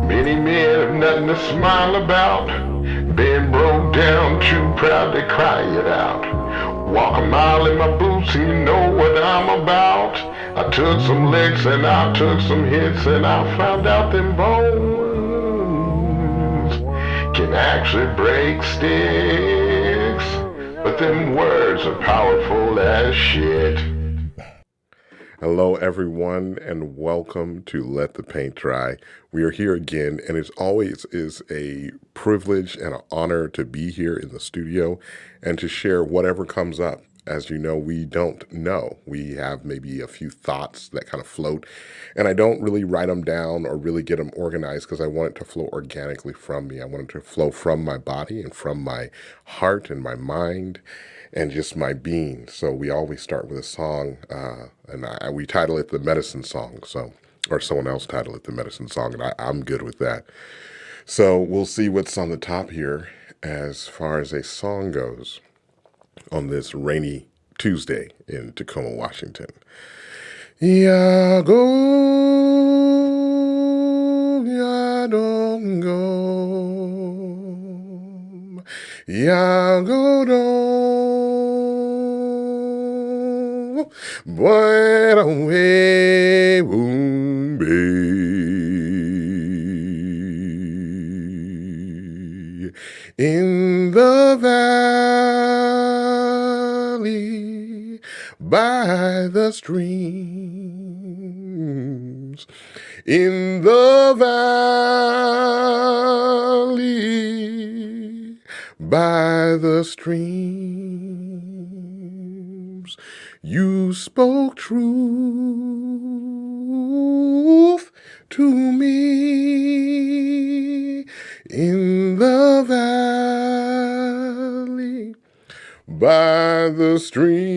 Many men have nothing to smile about. Been broke down, too proud to cry it out. Walk a mile in my boots and you know what I'm about. I took some licks and I took some hits and I found out them bones can actually break sticks. But them words are powerful as shit. Hello, everyone, and welcome to Let the Paint Dry. We are here again, and it always is a privilege and an honor to be here in the studio and to share whatever comes up. As you know, we don't know. We have maybe a few thoughts that kind of float, and I don't really write them down or really get them organized because I want it to flow organically from me. I want it to flow from my body and from my heart and my mind and just my being. So we always start with a song, and we title it the medicine song. Or someone else title it the medicine song, and I'm good with that. So we'll see what's on the top here as far as a song goes on this rainy Tuesday in Tacoma, Washington. Ya go, ya don't go, ya go don't, but away won't be in the valley by the streams, in the valley by the streams, you spoke truth to me in the valley by the streams,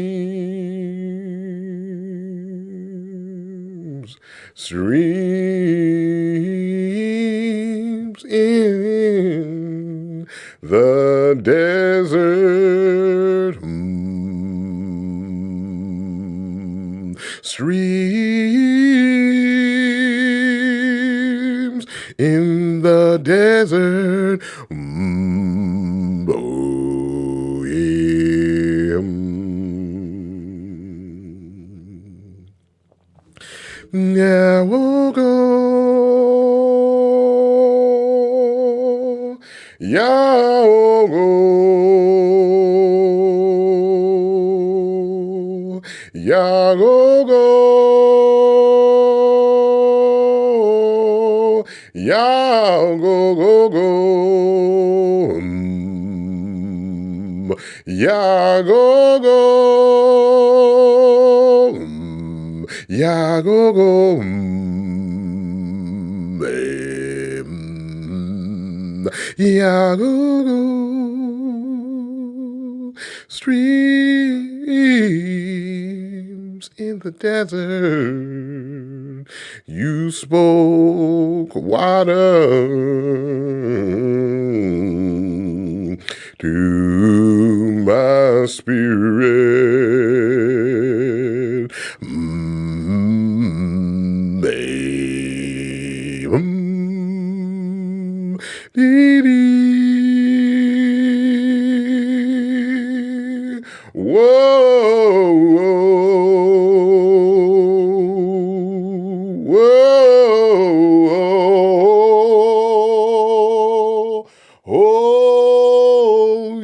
streams in the desert, streams in the desert, oh yeah. Yeah, we'll go, yeah, we'll go, yeah, we'll go, yeah, go, yeah, go, yeah, go, yeah, go, streams in the desert, you spoke water to my spirit, dee dee. Whoa, whoa, whoa, oh,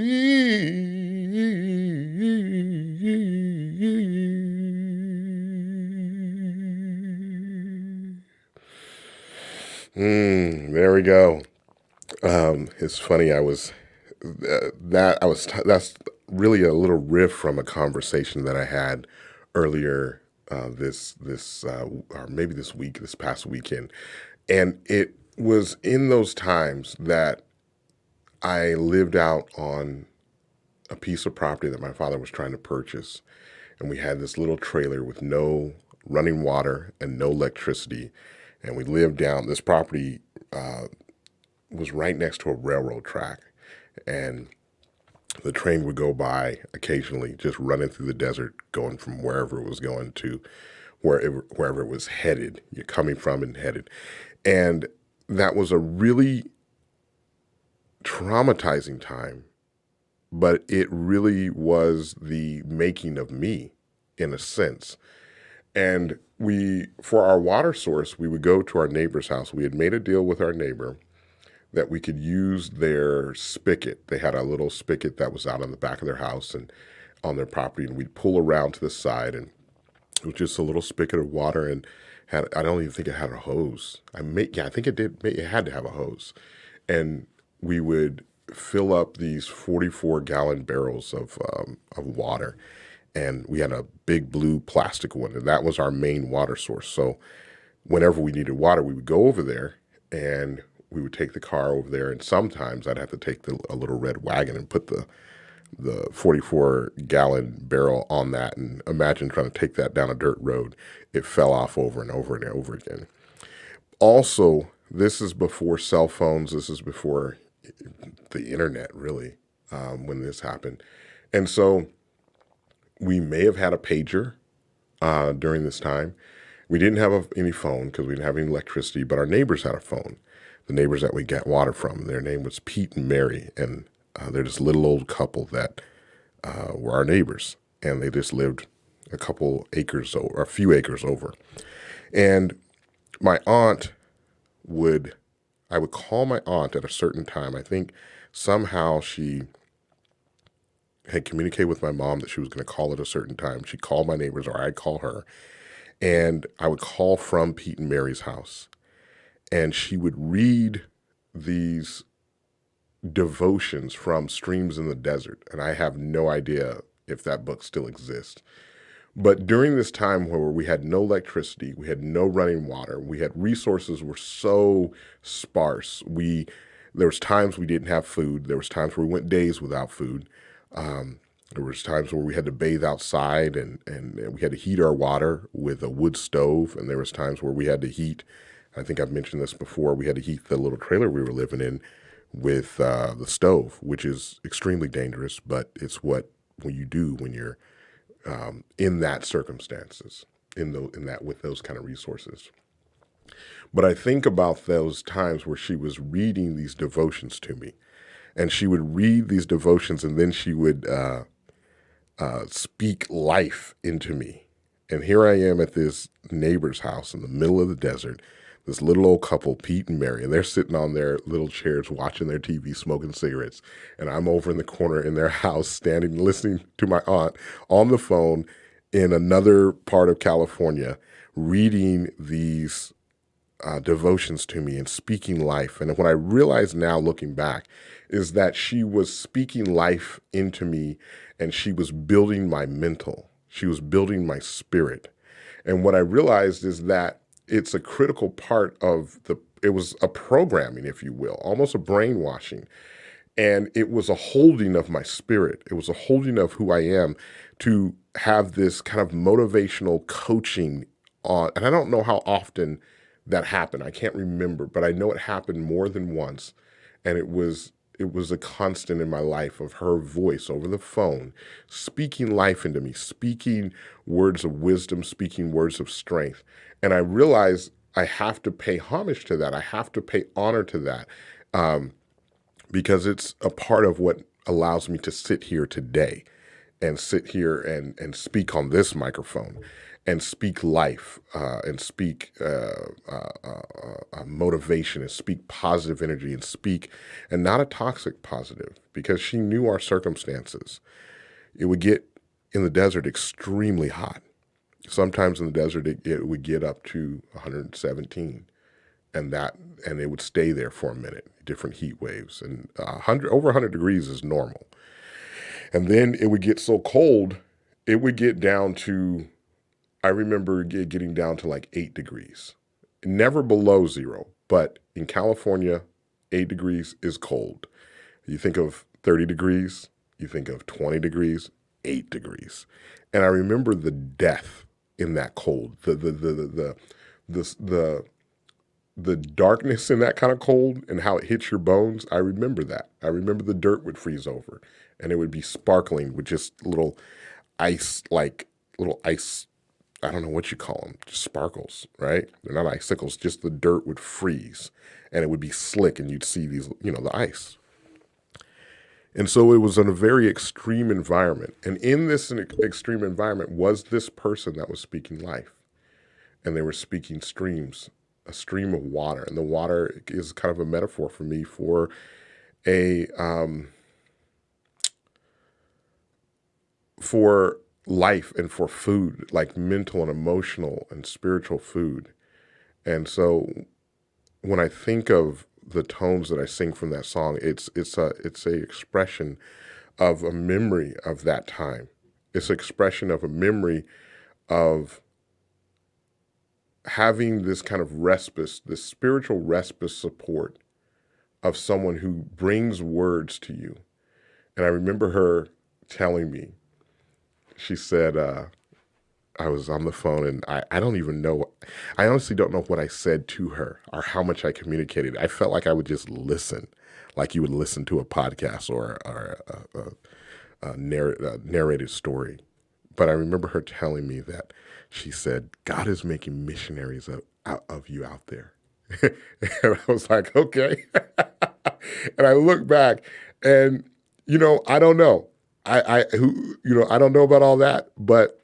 there we go. It's funny. That's really a little riff from a conversation that I had earlier or maybe this past weekend, and it was in those times that I lived out on a piece of property that my father was trying to purchase, and we had this little trailer with no running water and no electricity, and we lived down this property. Was right next to a railroad track, and The train would go by occasionally, just running through the desert, going from wherever it was going to wherever it was headed. You're coming from and headed. And that was a really traumatizing time, but it really was the making of me in a sense. And for our water source, we would go to our neighbor's house. We had made a deal with our neighbor that we could use their spigot. They had a little spigot that was out on the back of their house and on their property, and we'd pull around to the side, and it was just a little spigot of water, and I don't even think it had a hose. I think it did. It had to have a hose, and we would fill up these 44-gallon barrels of water, and we had a big blue plastic one, and that was our main water source. So whenever we needed water, we would go over there, and we would take the car over there, and sometimes I'd have to take a little red wagon and put the 44-gallon barrel on that, and imagine trying to take that down a dirt road. It fell off over and over and over again. Also, this is before cell phones. This is before the internet, really, when this happened. And so we may have had a pager during this time. We didn't have any phone because we didn't have any electricity, but our neighbors had a phone. The neighbors that we got water from, their name was Pete and Mary, and they're this little old couple that were our neighbors, and they just lived a couple acres or a few acres over. And my aunt I would call my aunt at a certain time. I think somehow she had communicated with my mom that she was going to call at a certain time. She'd call my neighbors, or I'd call her, and I would call from Pete and Mary's house, and she would read these devotions from Streams in the Desert, and I have no idea if that book still exists. But during this time where we had no electricity, we had no running water, we had resources were so sparse. There was times we didn't have food. There was times where we went days without food. There was times where we had to bathe outside, and we had to heat our water with a wood stove. And there was times where we had to heat, I think I've mentioned this before, we had to heat the little trailer we were living in with the stove, which is extremely dangerous, but it's what you do when you're in that circumstances, with those kind of resources. But I think about those times where she was reading these devotions to me, and she would read these devotions, and then she would speak life into me. And here I am at this neighbor's house in the middle of the desert, this little old couple, Pete and Mary, and they're sitting on their little chairs watching their TV, smoking cigarettes. And I'm over in the corner in their house, standing, listening to my aunt on the phone in another part of California, reading these devotions to me and speaking life. And what I realize now, looking back, is that she was speaking life into me, and she was building my mental. She was building my spirit. And what I realized is that it's a critical part of it was a programming, if you will, almost a brainwashing. And it was a holding of my spirit. It was a holding of who I am to have this kind of motivational coaching on. And I don't know how often that happened. I can't remember, but I know it happened more than once. And it was a constant in my life of her voice over the phone, speaking life into me, speaking words of wisdom, speaking words of strength. And I realized I have to pay homage to that. I have to pay honor to that, because it's a part of what allows me to sit here today and sit here and speak on this microphone and speak life, and speak motivation, and speak positive energy, and not a toxic positive, because she knew our circumstances. It would get in the desert extremely hot. Sometimes in the desert, it would get up to 117, and it would stay there for a minute, different heat waves, and over 100 degrees is normal. And then it would get so cold, it would get down to, I remember getting down to like 8 degrees, never below zero, but in California, 8 degrees is cold. You think of 30 degrees, you think of 20 degrees, 8 degrees. And I remember the death in that cold, the darkness in that kind of cold and how it hits your bones. I remember that. I remember the dirt would freeze over, and it would be sparkling with just little ice, like little ice. I don't know what you call them, just sparkles, right? They're not icicles, just the dirt would freeze and it would be slick and you'd see these, the ice. And so it was in a very extreme environment. And in this extreme environment was this person that was speaking life. And they were speaking streams, a stream of water. And the water is kind of a metaphor for me for a for life and for food, like mental and emotional and spiritual food. And so when I think of the tones that I sing from that song, it's a expression of a memory of that time. It's an expression of a memory of having this kind of respite, this spiritual respite support of someone who brings words to you. And I remember her telling me, she said, I was on the phone and I don't even know, I honestly don't know what I said to her or how much I communicated. I felt like I would just listen, like you would listen to a podcast or a narrated story. But I remember her telling me that she said, God is making missionaries of you out there. And I was like, okay. And I look back and, I don't know. I don't know about all that, but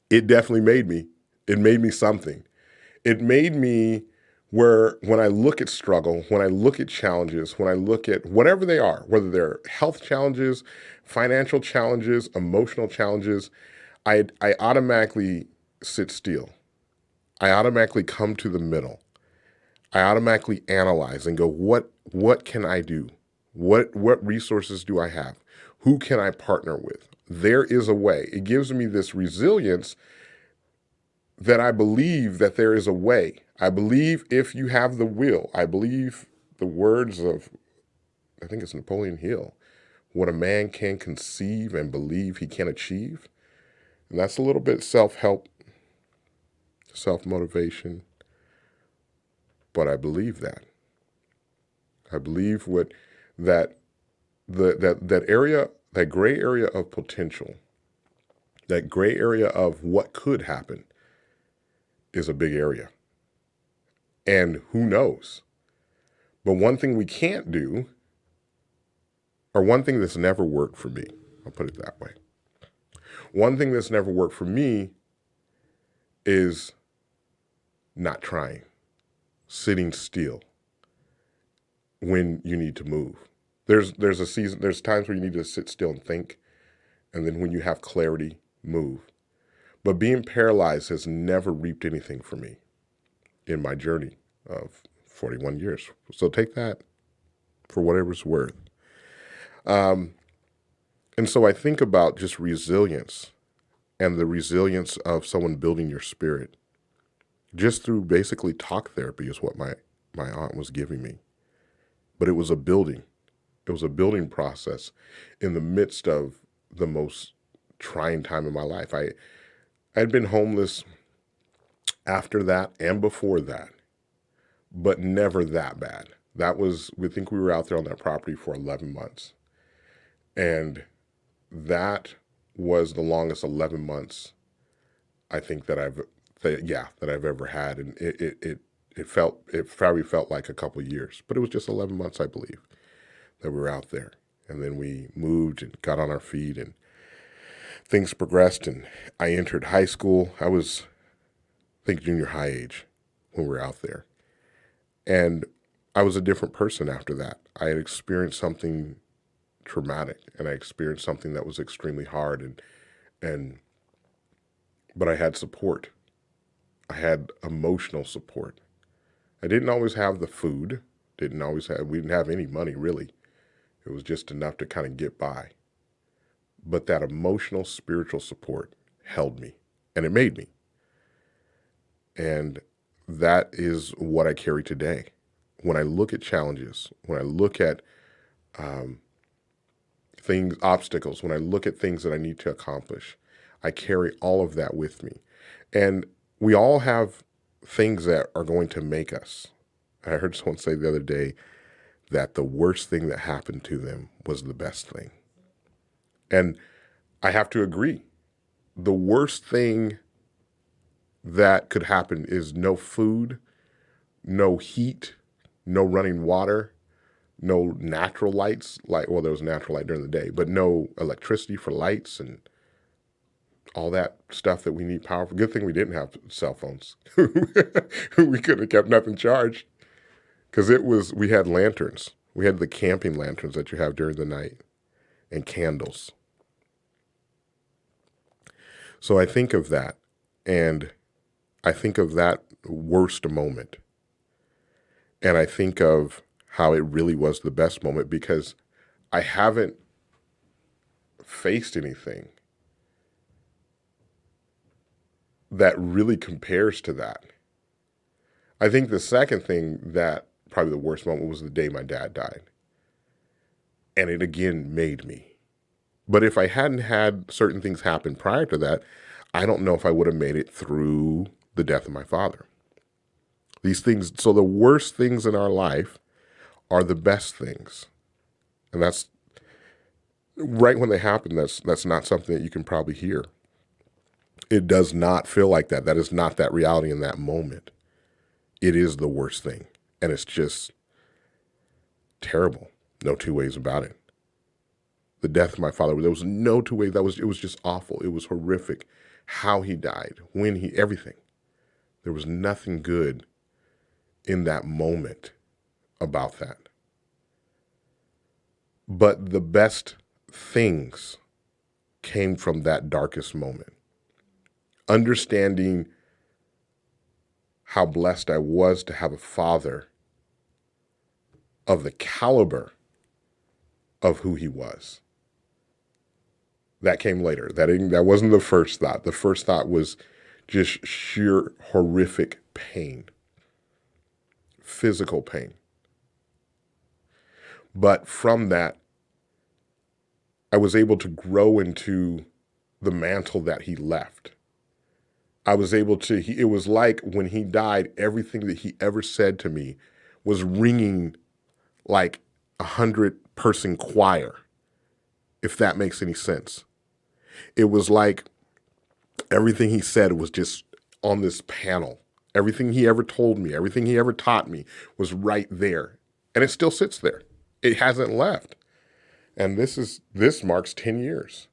it definitely made me. It made me something. It made me where when I look at struggle, when I look at challenges, when I look at whatever they are, whether they're health challenges, financial challenges, emotional challenges, I automatically sit still. I automatically come to the middle. I automatically analyze and go, what can I do? What resources do I have? Who can I partner with? There is a way. It gives me this resilience that I believe that there is a way. I believe if you have the will, I believe the words of, I think it's Napoleon Hill, what a man can conceive and believe he can achieve. And that's a little bit self-help, self-motivation. But I believe that. I believe that area, that gray area of potential, that gray area of what could happen is a big area. And who knows? But one thing we can't do, or one thing that's never worked for me, I'll put it that way. One thing that's never worked for me is not trying, sitting still when you need to move. There's times where you need to sit still and think, and then when you have clarity, move. But being paralyzed has never reaped anything for me in my journey of 41 years. So take that for whatever it's worth. And so I think about just resilience and the resilience of someone building your spirit just through basically talk therapy is what my aunt was giving me. But it was a building. It was a building process in the midst of the most trying time in my life. I had been homeless after that and before that, but never that bad. We think we were out there on that property for 11 months. And that was the longest 11 months I think that I've ever had. And it probably felt like a couple of years, but it was just 11 months, I believe, that we were out there. And then we moved and got on our feet and things progressed, and I entered high school. I was, I think, junior high age when we were out there. And I was a different person after that. I had experienced something traumatic, and I experienced something that was extremely hard, but I had support. I had emotional support. I didn't always have the food, we didn't have any money really. It was just enough to kind of get by. But that emotional, spiritual support held me, and it made me. And that is what I carry today. When I look at challenges, when I look at obstacles, when I look at things that I need to accomplish, I carry all of that with me. And we all have things that are going to make us. I heard someone say the other day that the worst thing that happened to them was the best thing. And I have to agree. The worst thing that could happen is no food, no heat, no running water, no natural lights. Well, there was natural light during the day, but no electricity for lights and all that stuff that we need power for. Good thing we didn't have cell phones. We could have kept nothing charged because we had lanterns. We had the camping lanterns that you have during the night and candles. So I think of that, and I think of that worst moment. And I think of how it really was the best moment because I haven't faced anything that really compares to that. I think the second thing that probably the worst moment was the day my dad died. And it again made me. But if I hadn't had certain things happen prior to that, I don't know if I would have made it through the death of my father. These things, so the worst things in our life are the best things. And that's right when they happen, that's not something that you can probably hear. It does not feel like that. That is not that reality in that moment. It is the worst thing. And it's just terrible. No two ways about it. The death of my father, there was no two ways. It was just awful. It was horrific. How he died, everything. There was nothing good in that moment about that. But the best things came from that darkest moment. Understanding how blessed I was to have a father of the caliber of who he was. That came later. That wasn't the first thought. The first thought was just sheer horrific pain, physical pain. But from that, I was able to grow into the mantle that he left. I was able to, it was like when he died, everything that he ever said to me was ringing like 100-person choir, if that makes any sense. It was like everything he said was just on this panel. Everything he ever told me, everything he ever taught me was right there. And it still sits there. It hasn't left. And this marks 10 years.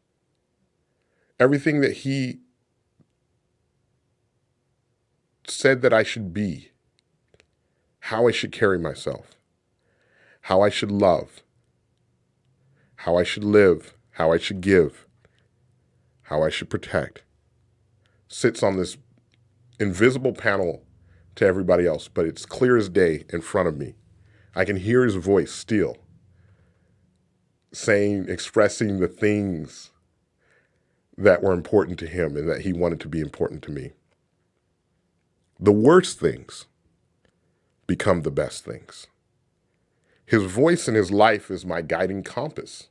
Everything that he said that I should be, how I should carry myself, how I should love, how I should live, how I should give, how I should protect, sits on this invisible panel to everybody else, but it's clear as day in front of me. I can hear his voice still expressing the things that were important to him and that he wanted to be important to me. The worst things become the best things. His voice in his life is my guiding compass.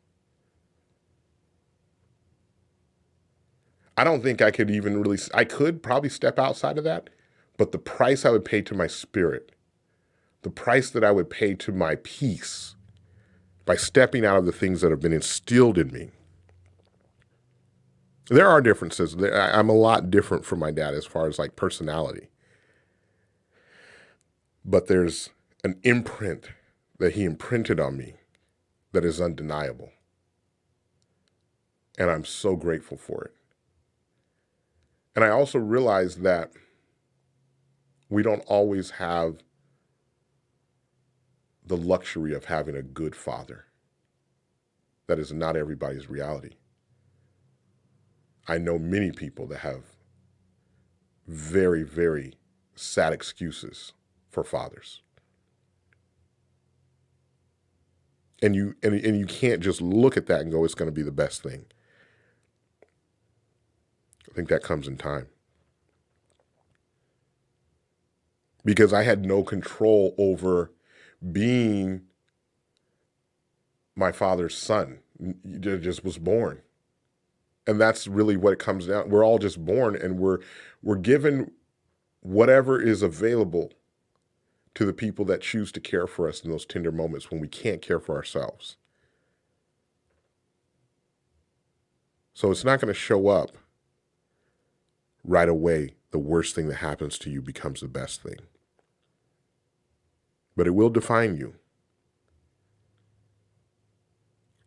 I don't think I could I could probably step outside of that, but the price I would pay to my spirit, the price that I would pay to my peace by stepping out of the things that have been instilled in me. There are differences. I'm a lot different from my dad as far as like personality. But there's an imprint that he imprinted on me that is undeniable. And I'm so grateful for it. And I also realize that we don't always have the luxury of having a good father. That is not everybody's reality. I know many people that have very, very sad excuses for fathers. And you can't just look at that and go, it's going to be the best thing. I think that comes in time. Because I had no control over being my father's son. He just was born. And that's really what it comes down. We're all just born and we're given whatever is available to the people that choose to care for us in those tender moments when we can't care for ourselves. So it's not going to show up right away. The worst thing that happens to you becomes the best thing. But it will define you.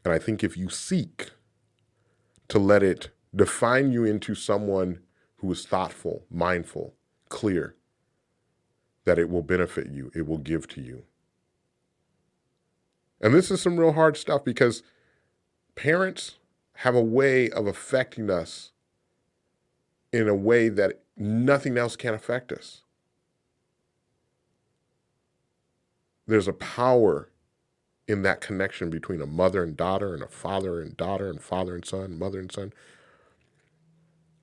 And I think if you seek to let it define you into someone who is thoughtful, mindful, clear, that it will benefit you, it will give to you. And this is some real hard stuff because parents have a way of affecting us in a way that nothing else can affect us. There's a power in that connection between a mother and daughter and a father and daughter and father and son, mother and son.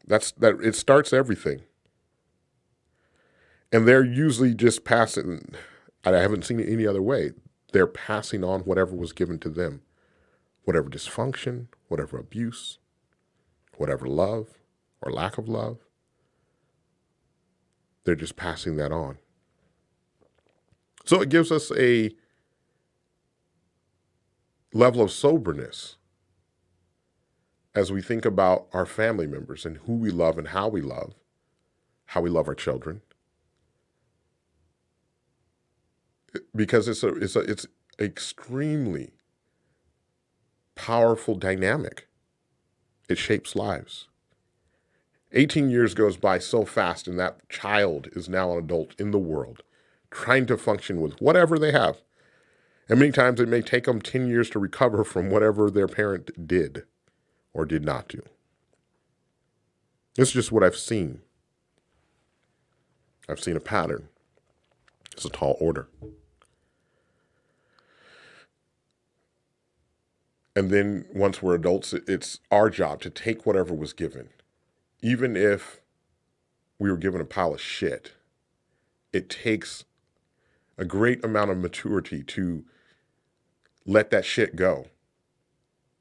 It starts everything. And they're usually just passing, I haven't seen it any other way. They're passing on whatever was given to them, whatever dysfunction, whatever abuse, whatever love or lack of love. They're just passing that on. So it gives us a level of soberness as we think about our family members and who we love and how we love our children. Because it's extremely powerful dynamic. It shapes lives. 18 years goes by so fast, and that child is now an adult in the world, trying to function with whatever they have. And many times it may take them 10 years to recover from whatever their parent did or did not do. It's just what I've seen. I've seen a pattern. It's a tall order. And then once we're adults, it's our job to take whatever was given. Even if we were given a pile of shit, it takes a great amount of maturity to let that shit go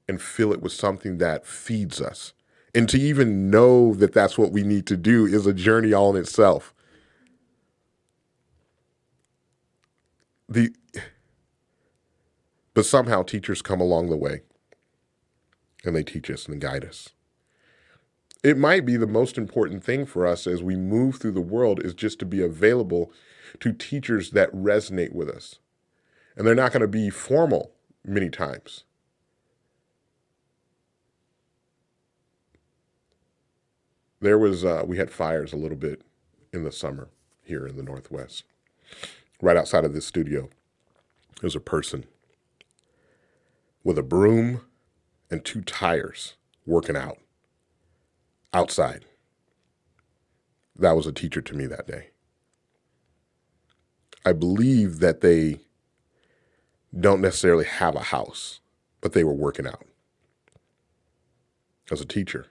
and fill it with something that feeds us. And to even know that that's what we need to do is a journey all in itself. But somehow teachers come along the way and they teach us and guide us. It might be the most important thing for us as we move through the world is just to be available to teachers that resonate with us. And they're not going to be formal many times. We had fires a little bit in the summer here in the Northwest. Right outside of this studio, there's a person with a broom and 2 tires working out outside. That was a teacher to me that day. I believe that they don't necessarily have a house, but they were working out. As a teacher,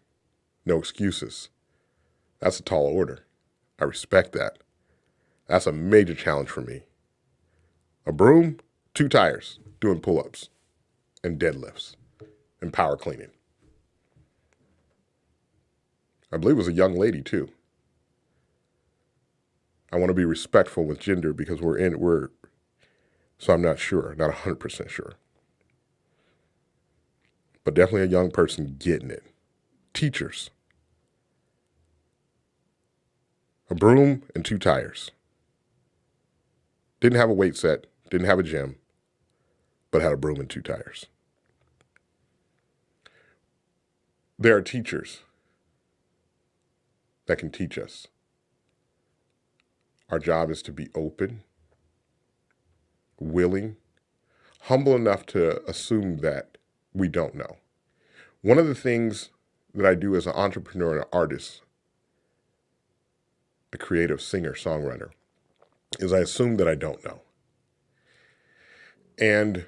no excuses. That's a tall order. I respect that. That's a major challenge for me. A broom, 2 tires, doing pull-ups and deadlifts and power cleaning. I believe it was a young lady too. I want to be respectful with gender because so I'm not sure, not 100% sure. But definitely a young person getting it. Teachers. A broom and 2 tires. Didn't have a weight set, didn't have a gym, but had a broom and 2 tires. There are teachers that can teach us. Our job is to be open, willing, humble enough to assume that we don't know. One of the things that I do as an entrepreneur and an artist, a creative singer, songwriter, is I assume that I don't know. And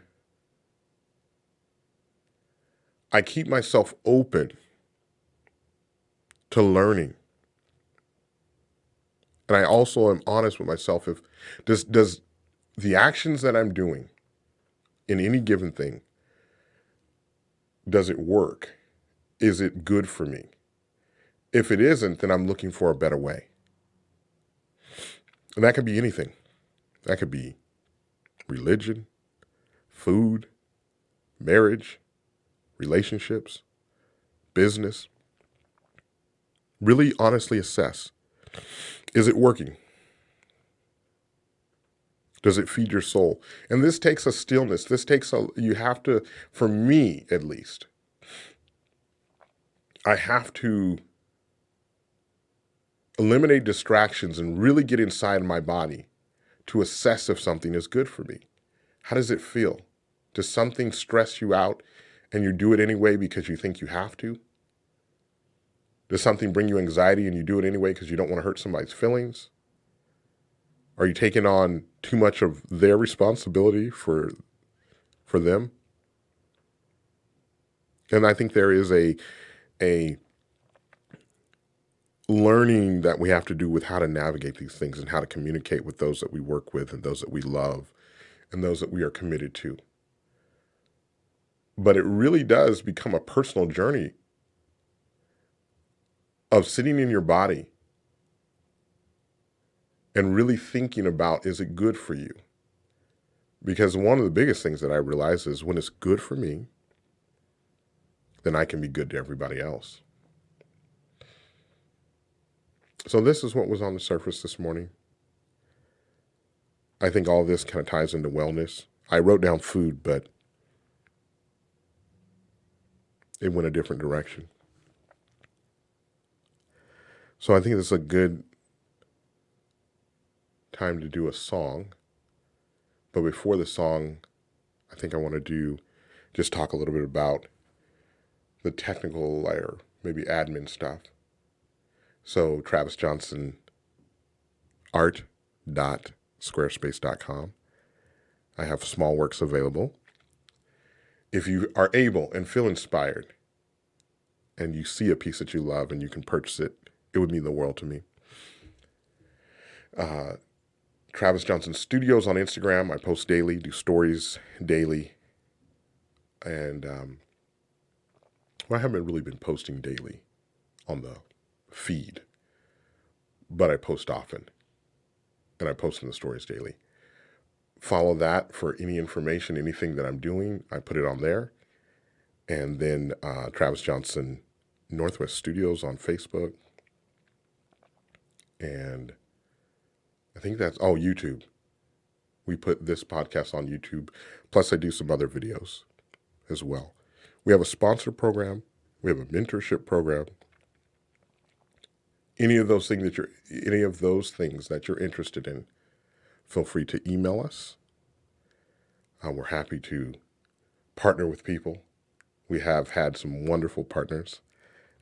I keep myself open to learning. And I also am honest with myself. If does the actions that I'm doing in any given thing, does it work? Is it good for me? If it isn't, then I'm looking for a better way. And that could be anything. That could be religion, food, marriage, relationships, business, really honestly assess, is it working? Does it feed your soul? And this takes a stillness. This takes you have to, for me at least, I have to eliminate distractions and really get inside my body to assess if something is good for me. How does it feel? Does something stress you out and you do it anyway because you think you have to? Does something bring you anxiety and you do it anyway because you don't want to hurt somebody's feelings? Are you taking on too much of their responsibility for them? And I think there is a learning that we have to do with how to navigate these things and how to communicate with those that we work with and those that we love and those that we are committed to. But it really does become a personal journey of sitting in your body and really thinking about, is it good for you? Because one of the biggest things that I realize is when it's good for me, then I can be good to everybody else. So this is what was on the surface this morning. I think all this kind of ties into wellness. I wrote down food, but it went a different direction. So I think this is a good time to do a song. But before the song, I think I want to just talk a little bit about the technical or maybe admin stuff. So Travis Johnson art.squarespace.com. I have small works available. If you are able and feel inspired and you see a piece that you love and you can purchase it, it would mean the world to me. Travis Johnson Studios on Instagram. I post daily, do stories daily. And I haven't really been posting daily on the feed, but I post often. And I post in the stories daily. Follow that for any information, anything that I'm doing. I put it on there. And then Travis Johnson Northwest Studios on Facebook. And I think that's, YouTube. We put this podcast on YouTube. Plus I do some other videos as well. We have a sponsor program. We have a mentorship program. Any of those things that you're interested in, feel free to email us. We're happy to partner with people. We have had some wonderful partners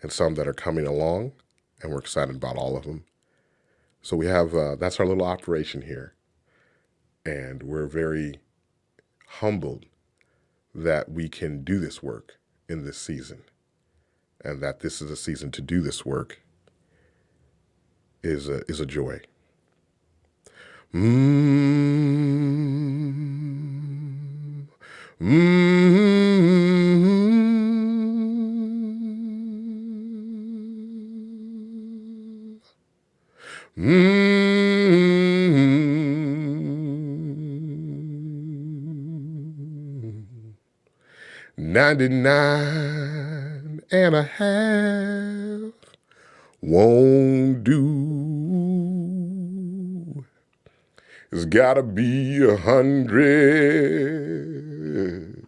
and some that are coming along, and we're excited about all of them. So we have, that's our little operation here. And we're very humbled that we can do this work in this season, and that this is a season to do this work is a joy. $99 and a half won't do. It's gotta be 100.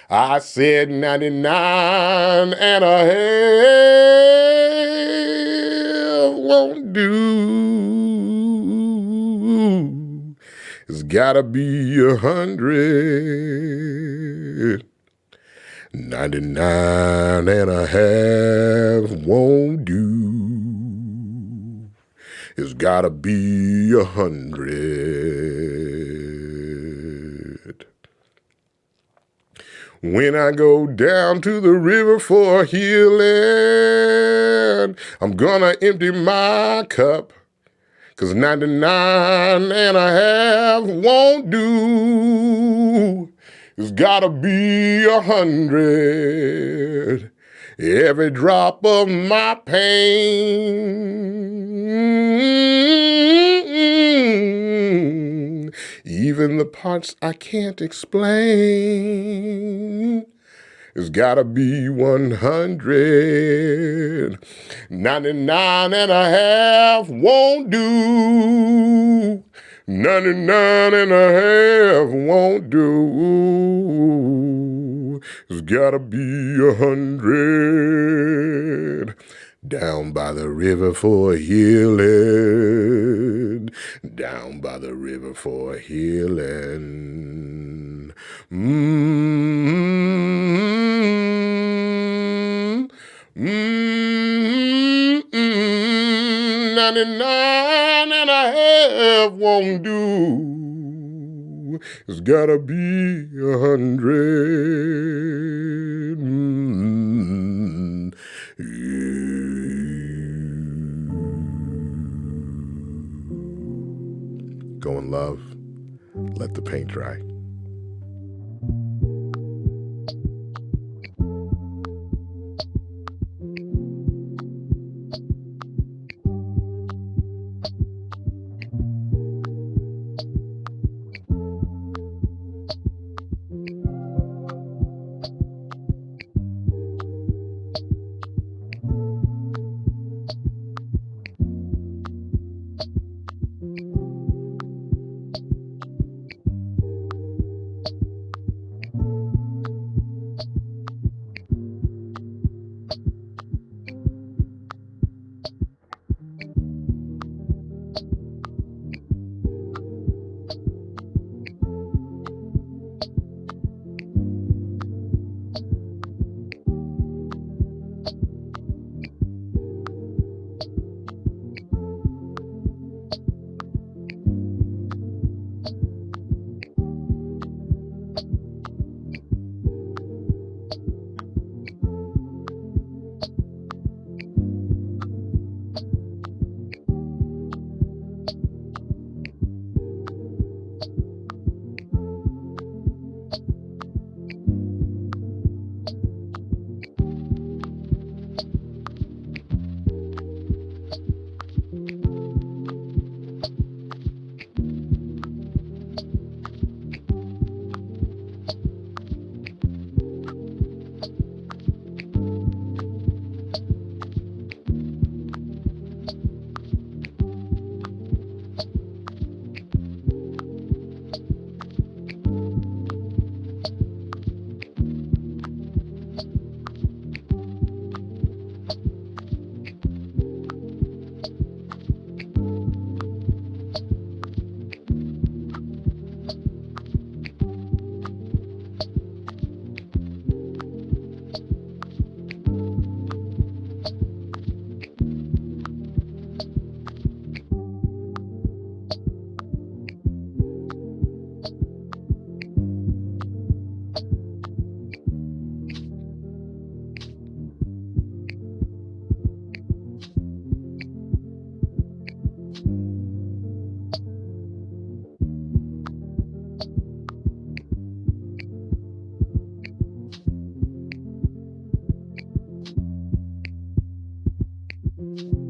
I said 99 and a half won't do. It's gotta be 100. 99 and a half won't do. It's gotta be 100. When I go down to the river for healing, I'm gonna empty my cup, 'cause 99 and a half won't do. It's gotta be 100. Every drop of my pain, even the parts I can't explain, It's gotta be 100. 99 and a half won't do. 99 and a half won't do. It's gotta be 100. Down by the river for healing. Down by the river for healing. 99 and a half won't do. It's gotta be 100. Go in love. Let the paint dry.